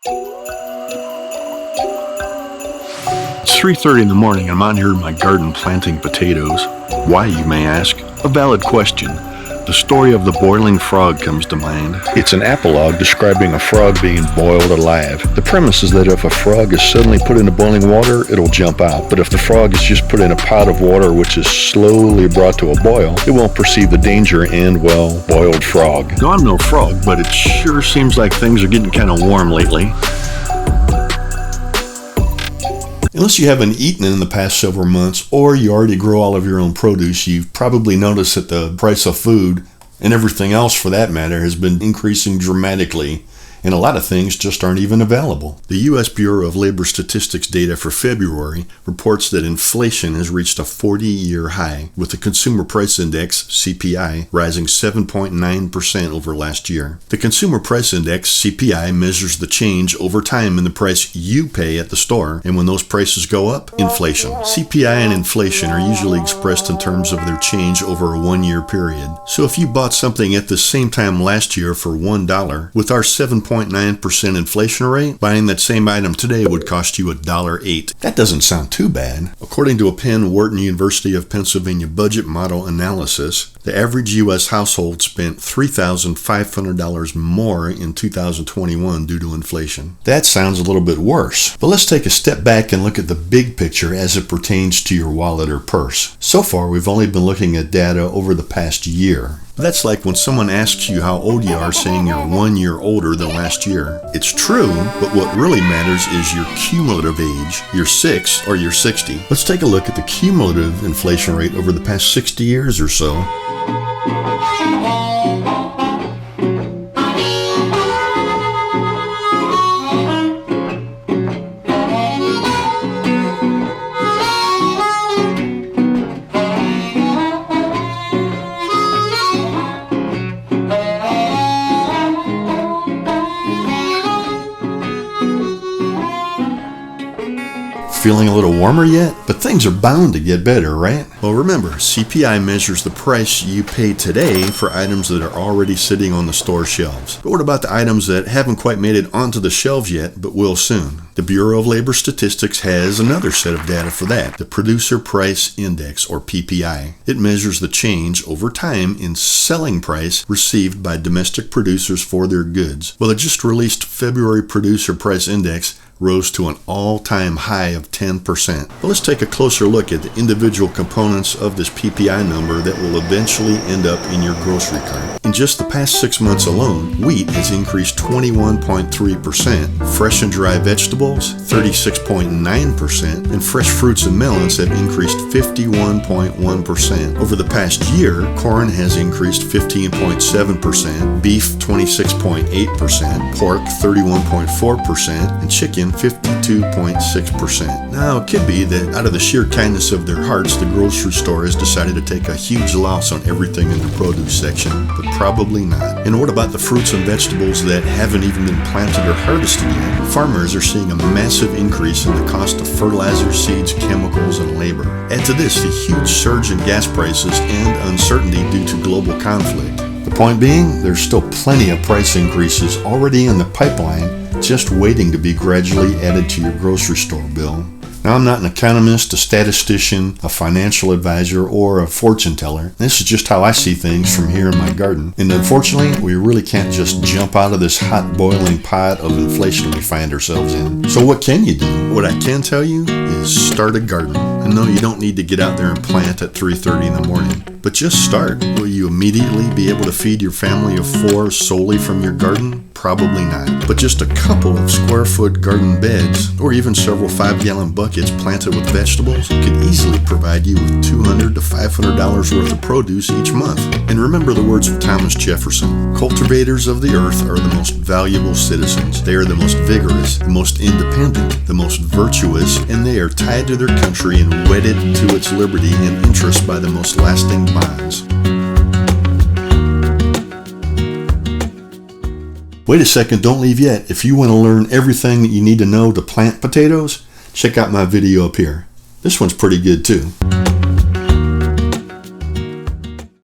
It's 3:30 in the morning and I'm out here in my garden planting potatoes. Why, you may ask? A valid question. The story of the boiling frog comes to mind. It's an apologue describing a frog being boiled alive. The premise is that if a frog is suddenly put into boiling water, it'll jump out. But if the frog is just put in a pot of water which is slowly brought to a boil, it won't perceive the danger and, well, boiled frog. Now, I'm no frog, but it sure seems like things are getting kind of warm lately. Unless you haven't eaten in the past several months, or you already grow all of your own produce, you've probably noticed that the price of food, and everything else for that matter, has been increasing dramatically, and a lot of things just aren't even available. The U.S. Bureau of Labor Statistics data for February reports that inflation has reached a 40-year high, with the Consumer Price Index, CPI, rising 7.9% over last year. The Consumer Price Index, CPI, measures the change over time in the price you pay at the store, and when those prices go up, inflation. CPI and inflation are usually expressed in terms of their change over a one-year period. So if you bought something at the same time last year for $1, with our 7.9% inflation rate, buying that same item today would cost you $1.08. That doesn't sound too bad. According to a Penn Wharton University of Pennsylvania budget model analysis, the average U.S. household spent $3,500 more in 2021 due to inflation. That sounds a little bit worse. But let's take a step back and look at the big picture as it pertains to your wallet or purse. So far, we've only been looking at data over the past year. That's like when someone asks you how old you are, saying you're 1 year older than last year. It's true, but what really matters is your cumulative age. You're 6 or you're 60. Let's take a look at the cumulative inflation rate over the past 60 years or so. Feeling a little warmer yet? But things are bound to get better, right? Well, remember, CPI measures the price you pay today for items that are already sitting on the store shelves. But what about the items that haven't quite made it onto the shelves yet, but will soon? The Bureau of Labor Statistics has another set of data for that, the Producer Price Index, or PPI. It measures the change over time in selling price received by domestic producers for their goods. Well, the just released February Producer Price Index rose to an all-time high of 10%. But let's take a closer look at the individual components of this PPI number that will eventually end up in your grocery cart. In just the past 6 months alone, wheat has increased 21.3%, fresh and dry vegetables 36.9%, and fresh fruits and melons have increased 51.1%. Over the past year, corn has increased 15.7%, beef 26.8%, pork 31.4%, and chicken 52.6%. Now, it could be that out of the sheer kindness of their hearts, the grocery store has decided to take a huge loss on everything in the produce section, but probably not. And what about the fruits and vegetables that haven't even been planted or harvested yet? Farmers are seeing a massive increase in the cost of fertilizer, seeds, chemicals, and labor. Add to this the huge surge in gas prices and uncertainty due to global conflict. The point being, there's still plenty of price increases already in the pipeline, just waiting to be gradually added to your grocery store bill. Now, I'm not an economist, a statistician, a financial advisor, or a fortune teller. This is just how I see things from here in my garden. And unfortunately, we really can't just jump out of this hot boiling pot of inflation we find ourselves in. So what can you do? What I can tell you is start a garden. And no, you don't need to get out there and plant at 3:30 in the morning. But just start. Will you immediately be able to feed your family of 4 solely from your garden? Probably not. But just a couple of square foot garden beds, or even several 5-gallon buckets planted with vegetables, could easily provide you with $200 to $500 worth of produce each month. And remember the words of Thomas Jefferson: cultivators of the earth are the most valuable citizens. They are the most vigorous, the most independent, the most virtuous, and they are tied to their country and wedded to its liberty and interest by the most lasting bonds. Wait a second, don't leave yet. If you want to learn everything that you need to know to plant potatoes, check out my video up here. This one's pretty good too.